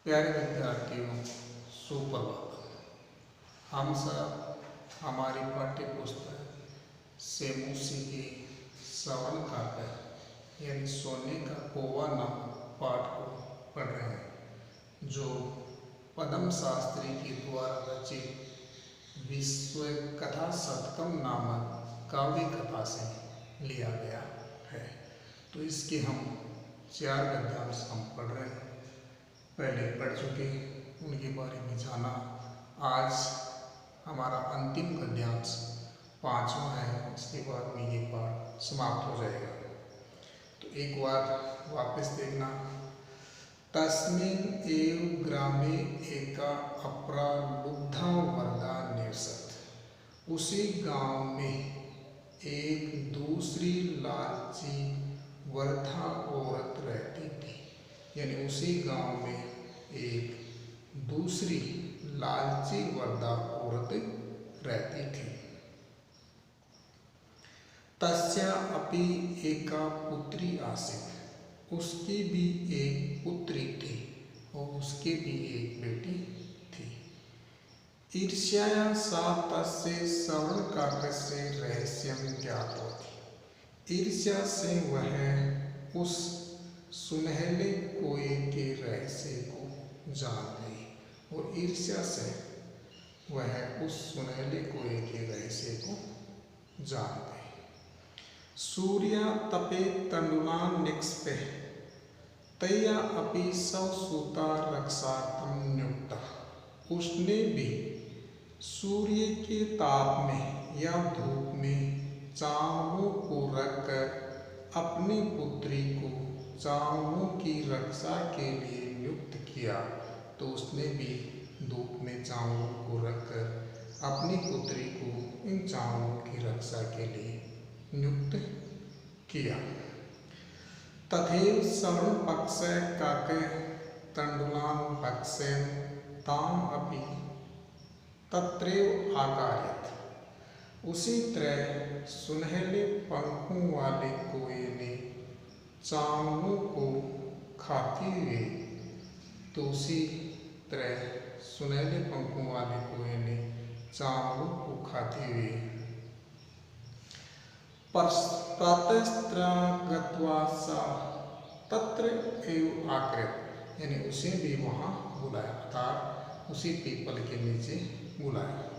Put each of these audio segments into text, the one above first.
प्यारे विद्यार्थियों, सुप्रभात। हम सब हमारी पाठ्य पुस्तक सेमुसी के श्रवण काव्य यानी सोने का कौवा नामक पाठ को पढ़ रहे हैं, जो पद्म शास्त्री के द्वारा रचित विश्व कथा शतकम नामक काव्य कथा से लिया गया है। तो इसके हम 4 गद्यांश हम पढ़ रहे हैं। पहले पढ़ चुके, उनके बारे में जाना। आज हमारा अंतिम गद्यांश 5वां है, इसके बाद में ये पाठ समाप्त हो जाएगा। तो एक बार वापस देखना। तस्मिन् एव ग्रामे एका अपरा लुब्धा वर्धा निवसत। उसी गांव में एक दूसरी लालची वर्धा औरत रहती थी। यानी उसी गांव में एक दूसरी लालची वर्धा औरत रहती थी। तस्या अपि एका पुत्री आसीत्। उसकी भी एक पुत्री थी और उसकी भी एक बेटी थी। ईर्ष्याया सा तस्य श्रवणकाव्यस्य रहस्यं ज्ञातवती। ईर्ष्या से वह उस सुनहले कोए के रहस्य को जान गई और ईर्ष्या से वह उस सुनहले कोए के रहस्य को जान गई। सूर्या तपे तंडुलान निक्षिपे तया अपि स्वसूता रक्षार्थं नियुक्ता। उसने भी सूर्य के ताप में या धूप में चावलों को रखकर अपनी पुत्री को चावलों की रक्षा के लिए नियुक्त किया। तो उसने भी धूप में चावलों को रखकर अपनी पुत्री को इन चावलों की रक्षा के लिए नियुक्त किया। तथैव श्रवणपक्षे काके तंडुलान पक्षेन ताम अपि तत्रैव आकारयत्। उसी तरह सुनहले पंखों वाले कोए ने चावलों को खाते हुए, तो उसी तरह सुनहले पंखों वाले कोए ने चावलों को खाते हुए प्रातस्त्र गत्वा सा तत्र एव आकृत। यानी उसे भी वहाँ बुलाया, अर्थात उसी पीपल के नीचे बुलाया।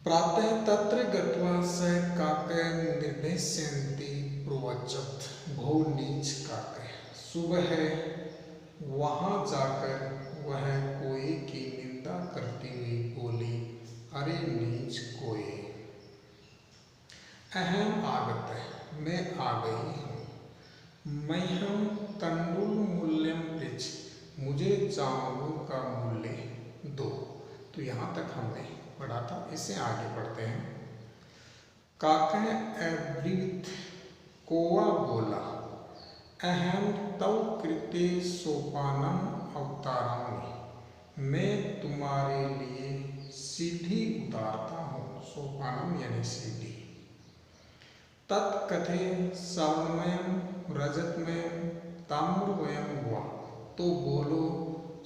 प्रातः तत्र गत्वा स काके निर्भेष्यन्ति प्रोवचत भो नीच काके। सुबह वहाँ जाकर वह कोए की निंदा करती हुई बोली, अरे नीच कोए। अहम आगत, मैं आ गई हूँ। मह्यम तंडुल मूल्यम पृच्छ, मुझे चावलों का मूल्य दो। तो यहाँ तक हमने पढ़ा था, इससे आगे पढ़ते हैं। काके अब्रीवीत, कौवा बोला, अहम तव कृते सोपानम अवतारामि, मैं तुम्हारे लिए सीढ़ी उतारता हूँ। सोपानम यानी सीढ़ी। तत्कथे स्वर्णमयम रजतमयम ताम्रमयम हुआ। तो बोलो,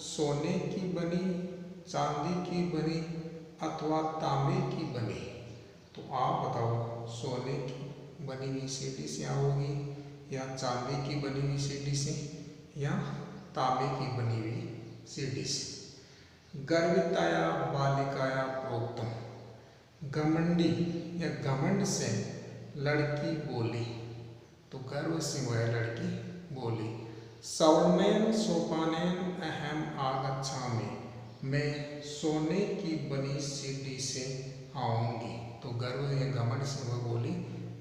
सोने की बनी, चांदी की बनी अथवा तांबे की बनी। तो आप बताओ, सोने की बनी हुई सीढ़ी से आओगी या चांदी की बनी हुई सीढ़ी से या तांबे की बनी हुई सीढ़ी से। गर्विताया बालिकाया प्रोक्तम, घमंडी या घमंड से लड़की बोली। तो गर्व से वह लड़की बोली, स्वर्णमयं सोपानेन अहम आगच्छामि, मैं सोने की बनी सीढ़ी से आऊंगी। तो गर्व या घमंड से वह बोली,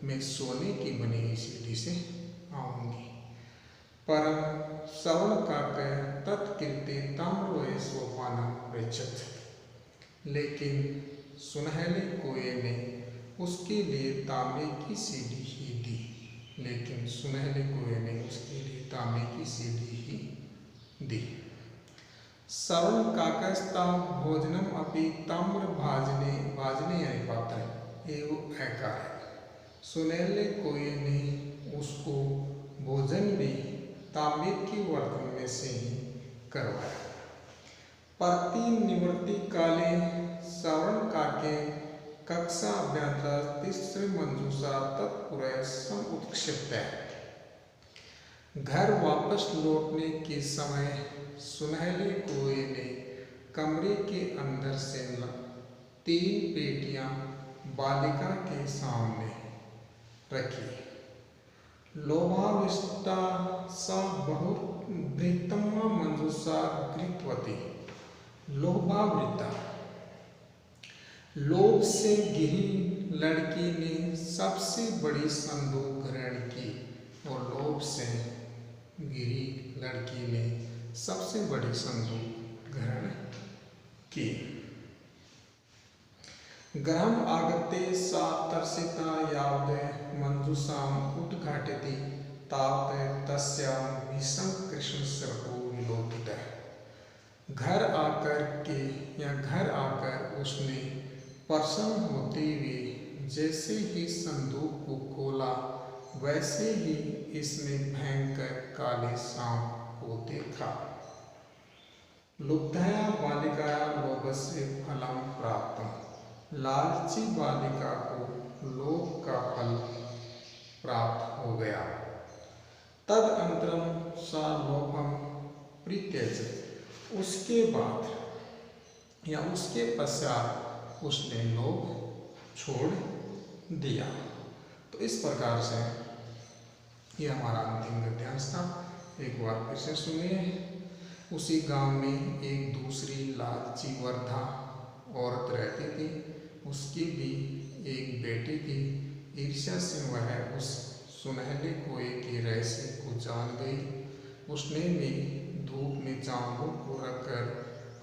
मैं सोने की बनी हुई सीढ़ी से आऊंगी। परम श्रवणकाके तत्कृते ताम्रमय सोपानम पृच्छत। लेकिन सुनहले कोए ने उसके लिए तांबे की सीढ़ी ही दी। लेकिन सुनहले कोए ने उसके लिए तांबे की सीढ़ी ही दी। श्रवणकाकस्ता भोजनम अपि ताम्र भाजने, भाजने यानी पात्र एवं आकार। सुनहले कोए ने उसको भोजन भी तांबे के बर्तन में से ही करवाया। प्रतिनिवृत्ति काले श्रवण काके कक्षा अभ्यंतर तीसरे मंजूषा तत्पुरः समुत्क्षिप्य। घर वापस लौटने के समय सुनहले कुएं ने कमरे के अंदर से 3 पेटियां बालिका के सामने रखी। लोभाविष्टा सा बहुवृत्तमा मंजूषा गृहीतवती। लोभावृता, लोभ से घिरी लड़की ने सबसे बड़ी संदूक ग्रहण की और लोभ से घिरी लड़की ने सबसे बड़ी संदूक ग्रहण की। गृहम् आगत्य सा तर्षिता यावत् मंजूषाम् उद्घाटयति तावत् तस्यां भीषण कृष्णसर्पो विलोकितः। घर आकर उसने प्रसन्न होते हुए जैसे ही संदूक को खोला वैसे ही इसमें भयंकर काले सांप को देखा। लुब्धया बालिकाया लोभस्य फलं प्राप्तम्। लालची बालिका को लोभ का फल प्राप्त हो गया। तदनन्तरं सा लोभं परित्यज्य। उसके बाद या उसके पश्चात उसने लोभ छोड़ दिया। तो इस प्रकार से ये हमारा अंतिम गद्यांश था। एक बार फिर से सुनिए। उसी गांव में एक दूसरी लालची वृद्धा औरत रहती थी। उसकी भी एक बेटी थी। ईर्ष्या से वह उस सुनहले कुएं के रहस्य को जान गई। उसने भी धूप में चावलों को रखकर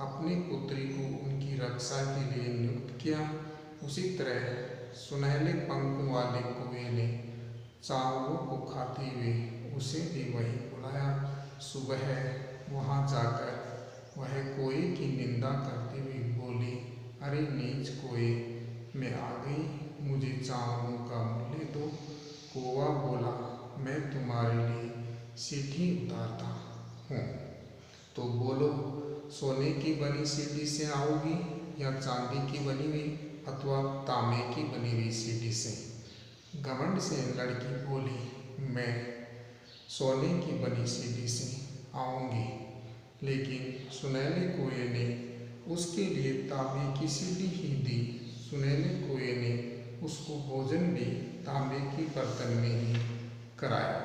अपनी पुत्री को उनकी रक्षा के लिए नियुक्त किया। उसी तरह सुनहले पंखों वाले कुएं ने चावलों को खाते हुए उसे भी वहीं बुलाया। सुबह वहां जाकर वह कुएं की निंदा करते हुए बोली, अरे नीच कुएं में आ गई, मुझे चावलों का मूल्य दो। कौवा बोला, मैं तुम्हारे लिए सीढ़ी उतारता हूँ, तो बोलो सोने की बनी सीढ़ी से आओगी या चांदी की बनी हुई अथवा तांबे की बनी हुई सीढ़ी से। घमंड से लड़की बोली, मैं सोने की बनी सीढ़ी से आऊँगी। लेकिन सुनहले कुएं ने उसके लिए तांबे की सीढ़ी ही दी। सुनहले कुएं ने उसको भोजन भी तांबे की बर्तन में ही कराया।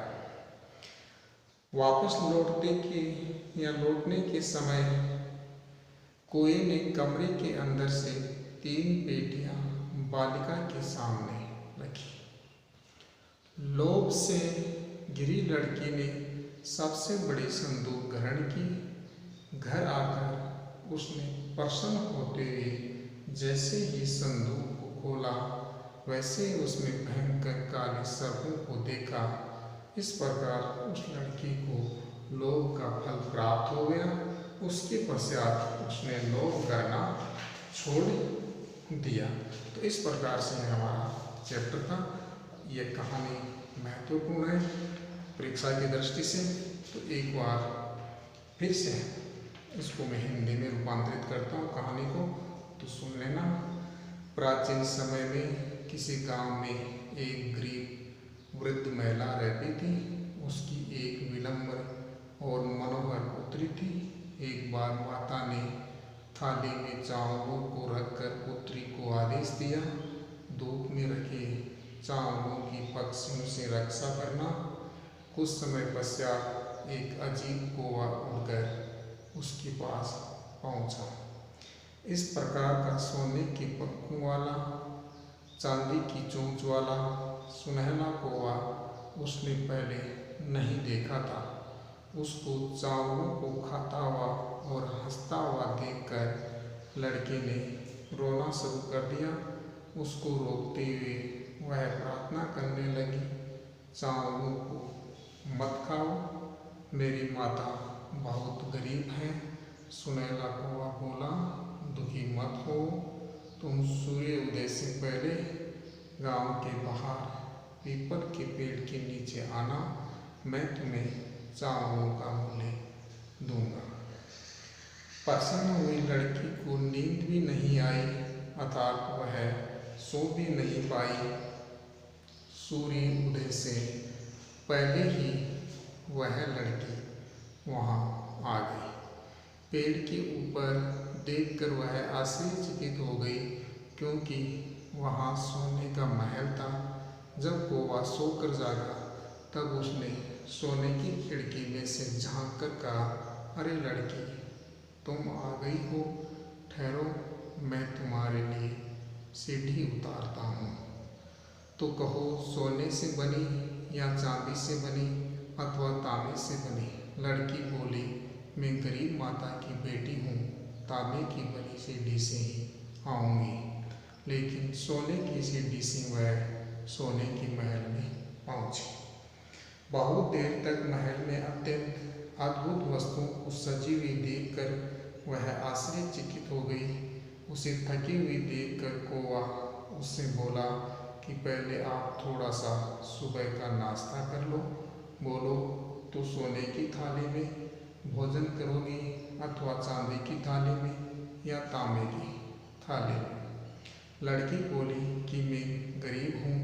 वापस लौटने के समय कुएं ने कमरे के अंदर से 3 पेटियां बालिका के सामने रखी। लोभ से घिरी लड़की ने सबसे बड़ी संदूक ग्रहण की। घर आकर उसने प्रसन्न होते हुए जैसे ही संदूक को खोला वैसे ही उसमें भयंकर काले सर्पों को देखा। इस प्रकार उस लड़की को लोभ का फल प्राप्त हो गया। उसके पश्चात उसने लोभ करना छोड़ दिया। तो इस प्रकार से हमारा चैप्टर था। ये कहानी महत्वपूर्ण है परीक्षा की दृष्टि से। तो एक बार फिर से इसको मैं हिंदी में रूपांतरित करता हूँ कहानी को, तो सुन लेना। प्राचीन समय में किसी गांव में एक गरीब वृद्ध महिला रहती थी। उसकी एक विनम्र और मनोहर पुत्री थी। एक बार माता ने थाली में चावलों को रखकर पुत्री को आदेश दिया, धूप में रखे चावलों की पक्षियों से रक्षा करना। कुछ समय पश्चात एक अजीब कौवा उड़कर उसके पास पहुंचा। इस प्रकार का सोने के पंखों वाला, चांदी की चोंच वाला सुनहला कौवा उसने पहले नहीं देखा था। उसको चावलों को खाता हुआ और हंसता हुआ देखकर लड़के ने रोना शुरू कर दिया। उसको रोकते हुए वह प्रार्थना करने लगी, चावलों को मत खाओ, मेरी माता बहुत गरीब है। सुनहला कौवा बोला, दुखी मत हो, तुम सूर्य उदय से पहले गांव के बाहर पीपल के पेड़ के नीचे आना, मैं तुम्हें चावलों का मूल्य दूंगा। प्रसन्न हुई लड़की को नींद भी नहीं आई, अर्थात वह सो भी नहीं पाई। सूर्य उदय से पहले ही वह लड़की वहाँ आ गई। पेड़ के ऊपर देखकर वह आश्चर्यचकित हो गई, क्योंकि वहाँ सोने का महल था। जब कौवा सोकर जागा तब उसने सोने की खिड़की में से झांक कर कहा, अरे लड़की, तुम आ गई हो, ठहरो, मैं तुम्हारे लिए सीढ़ी उतारता हूँ। तो कहो सोने से बनी या चांदी से बनी अथवा तांबे से बनी। लड़की बोली, मैं गरीब माता की बेटी हूँ, तांबे की बनी सीढ़ी से ही आऊँगी। लेकिन सोने की सीढ़ी से वह सोने के महल में पहुँची। बहुत देर तक महल में अत्यंत अद्भुत वस्तुओं को सजी हुई देखकर वह आश्चर्यचकित हो गई। उसे थकी हुई देखकर कौवा उससे बोला कि पहले आप थोड़ा सा सुबह का नाश्ता कर लो। बोलो, तो सोने की थाली में भोजन करोगी अथवा चांदी की थाली में या तांबे की थाली में। लड़की बोली कि मैं गरीब हूँ,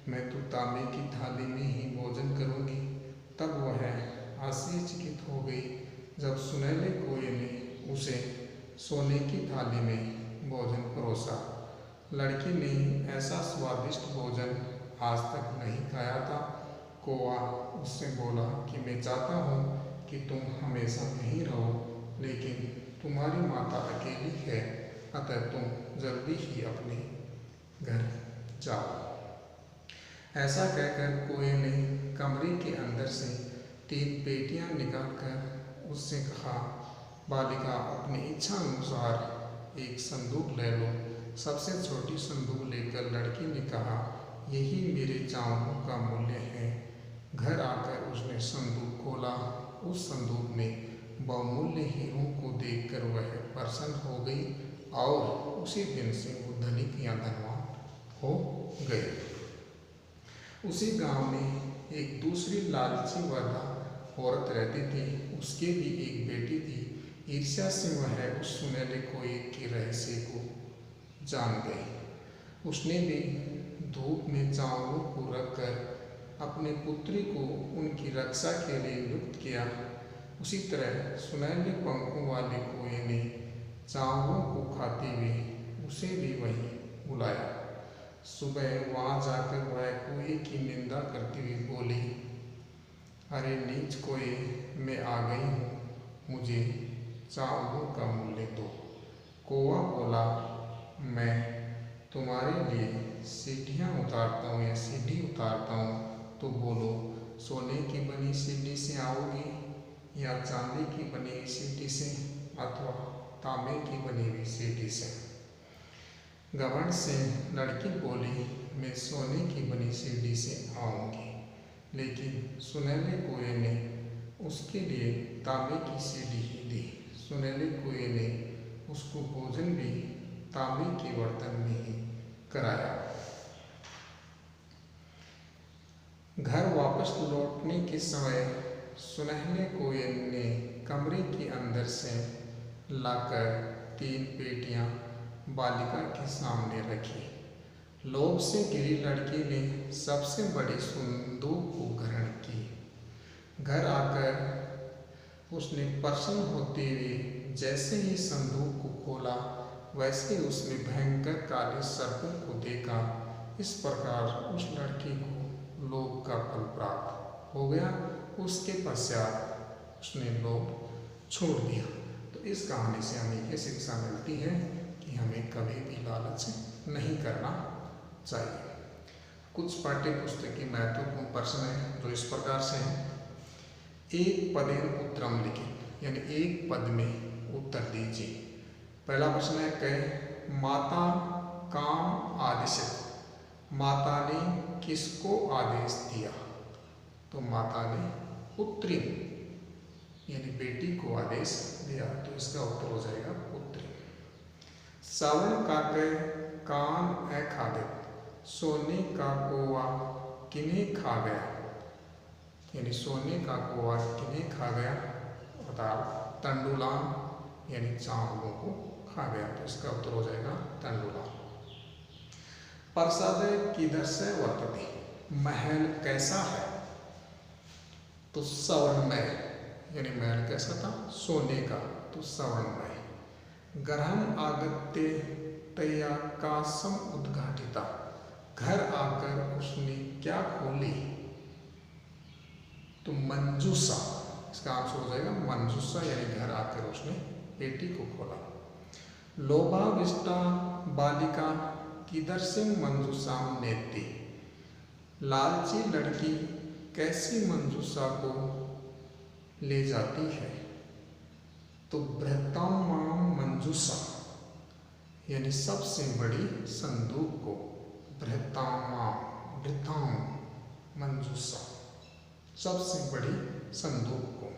मैं तो तांबे की थाली में ही भोजन करूँगी। तब वह आश्चर्यचकित हो गई जब सुनहले कौवे ने उसे सोने की थाली में भोजन परोसा। लड़की ने ऐसा स्वादिष्ट भोजन आज तक नहीं खाया था। कौवा उससे बोला कि मैं चाहता हूँ कि तुम हमेशा यहीं रहो, लेकिन तुम्हारी माता अकेली है, अतः तुम जल्दी ही अपने घर जाओ। ऐसा कहकर कौवे ने कमरे के अंदर से 3 पेटियां निकालकर उससे कहा, बालिका, अपनी इच्छा अनुसार एक संदूक ले लो। सबसे छोटी संदूक लेकर लड़की ने कहा, यही मेरे चावलों का मूल्य है। घर आकर उसने संदूक खोला। उस संदूक में बहुमूल्य हीरों को देखकर वह प्रसन्न हो गई और उसी दिन से वो धनिक या धनवान हो गए। उसी गांव में एक दूसरी लालची वृद्धा औरत रहती थी। उसके भी एक बेटी थी। ईर्ष्या से वह उस सुनहले कौवे के रहस्य को जान गई। उसने भी धूप में चावलों को रखकर अपनी पुत्री को उनकी रक्षा के लिए नियुक्त किया। उसी तरह सुनहले पंखों वाले कौवे ने चावलों को खाते हुए उसे भी वहीं बुलाया। सुबह वहाँ जाकर वह कौवे की निंदा करती हुई बोली, अरे नीच कौवे, मैं आ गई हूँ, मुझे चावलों का मूल्य दो। कौवा बोला, मैं तुम्हारे लिए सीढ़ियाँ उतारता हूँ या सीढ़ी उतारता हूँ, तो बोलो, सोने की बनी सीढ़ी से आओगी या चांदी की बनी हुई सीढ़ी से अथवा तांबे की बनी हुई सीढ़ी से। घमंड से लड़की बोली, मैं सोने की बनी सीढ़ी से आऊँगी। लेकिन सुनहले कौवे ने उसके लिए तांबे की सीढ़ी ही दी। सुनहले कौवे ने उसको भोजन भी तांबे के बर्तन में ही कराया। घर वापस लौटने के समय सुनहले कौवे ने कमरे के अंदर से लाकर 3 पेटियां बालिका के सामने रखी। लोभ से घिरी लड़की ने सबसे बड़ी संदूक को ग्रहण की। घर आकर उसने प्रसन्न होते हुए जैसे ही संदूक को खोला, वैसे उसने भयंकर काले सर्पों को देखा। इस प्रकार उस लड़की को लोभ का फल प्राप्त हो गया। उसके पश्चात उसने लोभ छोड़ दिया। तो इस कहानी से हमें ये शिक्षा मिलती है कि हमें कभी भी लालच नहीं करना चाहिए। कुछ पाठ्य पुस्तक की महत्वपूर्ण प्रश्न है जो इस प्रकार से हैं। एक पदेन उत्तरम लिखित, यानी एक पद में उत्तर दीजिए। पहला प्रश्न है, कह माता काम आदेशित, माता ने किसको आदेश दिया? तो माता ने पुत्री यानी बेटी को आदेश दिया, तो इसका उत्तर हो जाएगा पुत्री। सावण का कह कान ए खादित, सोने का कौवा किन्हें खा गया? यानी सोने का कौवा किन्हें खा गया? अर्थात तंडुलान यानी चावलों को खा गया। तो इसका उत्तर हो जाएगा तंडुला। प्रसाद किधर से वर्तते, महल कैसा है? तो स्वर्णमय, यानी महल कैसा था? सोने का, तो स्वर्णमय। गृहम् आगत्य तया कासम उद्घाटिता, घर आकर उसने क्या खोली? तो मंजूषा, इसका आंसर हो जाएगा मंजूषा, यानी घर आकर उसने पेटी को खोला। लोभाविष्टा बालिका कीदृशीं मंजूषां नेति, लालची लड़की कैसी मंजूषा को ले जाती है? तो बृहत्तम मंजूषा, यानी सबसे बड़ी संदूक को, बृहत्तम मंजूषा, सबसे बड़ी संदूक को।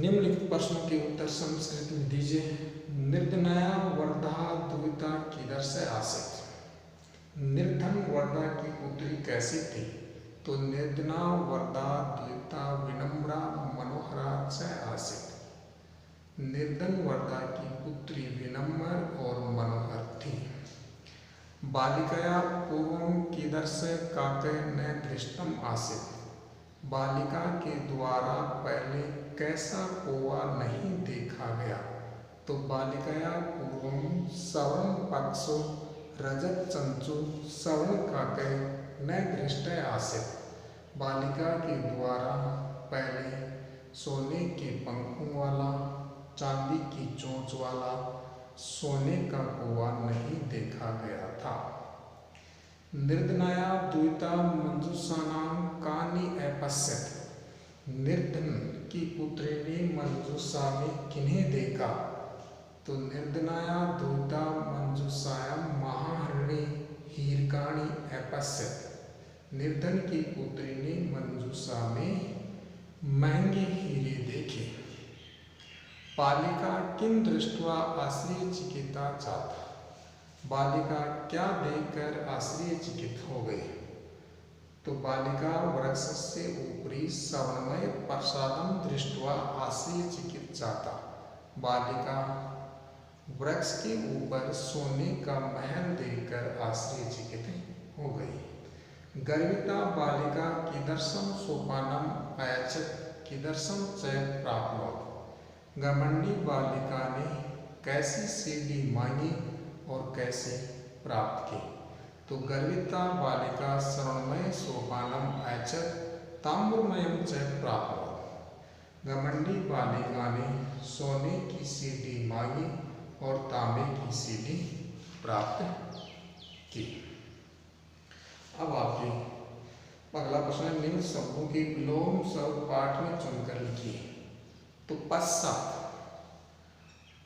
निम्नलिखित प्रश्नों के उत्तर संस्कृत में दीजिए। निर्धनया वर्धा दुहिता किधर से आसीत्, निर्धन वर्धा की पुत्री कैसी थी? तो निर्धना वर्धा दुहिता विनम्रा मनोहरा च आसीत्, निर्धन वर्धा की पुत्री विनम्र और मनोहर थी। बालिकया पूर्वं कीदृश काके न दृष्टम आसीत्, बालिका के द्वारा पहले कैसा कौवा नहीं देखा गया? तो बालिकया पूर्वं सवर्ण पक्षो रजत चंचु सवर्ण काके न दृष्ट आसीत्, बालिका के द्वारा पहले सोने के पंखों वाला, चांदी की चोंच वाला, सोने का कौवा नहीं देखा गया था। निर्धनया दुहिता मंजूषाणां कानि अपश्यत्, निर्धन की पुत्री ने मंजूषा में किन्हें देखा? तो निर्धनया दुहिता मंजूषायां महाहरिणी हीरकाणि अपश्यत्, निर्धन की पुत्री ने मंजूषा में महंगे हीरे देखे। बालिका किं दृष्ट्वा आश्चर्यचकिता जाता, बालिका क्या देखकर आश्चर्यचकित हो गई? तो बालिका वृक्षस्य उपरि स्वर्णमय प्रसादं दृष्ट्वा आश्चर्यचकित जाता, बालिका वृक्ष के ऊपर सोने का महल देखकर आश्चर्यचकित हो गई। गर्विता बालिका कीदृशं सोपानम् अयच्छत्, कीदृशं च प्राप्नोत्, घमंडी बालिका ने कैसी सीढ़ी मांगी और कैसे प्राप्त की? तो गर्विता बालिका स्वर्णमय सोपानम अयच्छत् ताम्रमयं च प्राप्नोत्, घमंडी बालिका ने सोने की सीढ़ी मांगी और तांबे की सीढ़ी प्राप्त की। अब आपके अगला प्रश्न है, निम्न शब्दों के विलोम शब्द पाठ में चुनकर लिखिए। तो पश्चात,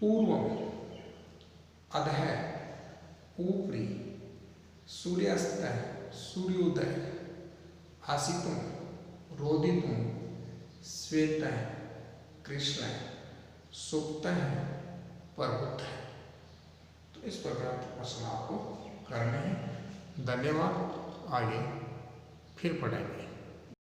पूर्वम, अधः, ऊपरी, सूर्यास्त, सूर्योदय, आसितुं, रोदितुं, श्वेत, कृष्ण, सुप्त, प्रबुद्ध। तो इस प्रकार के प्रश्न आपको करने हैं। धन्यवाद। आगे फिर पढ़ेंगे।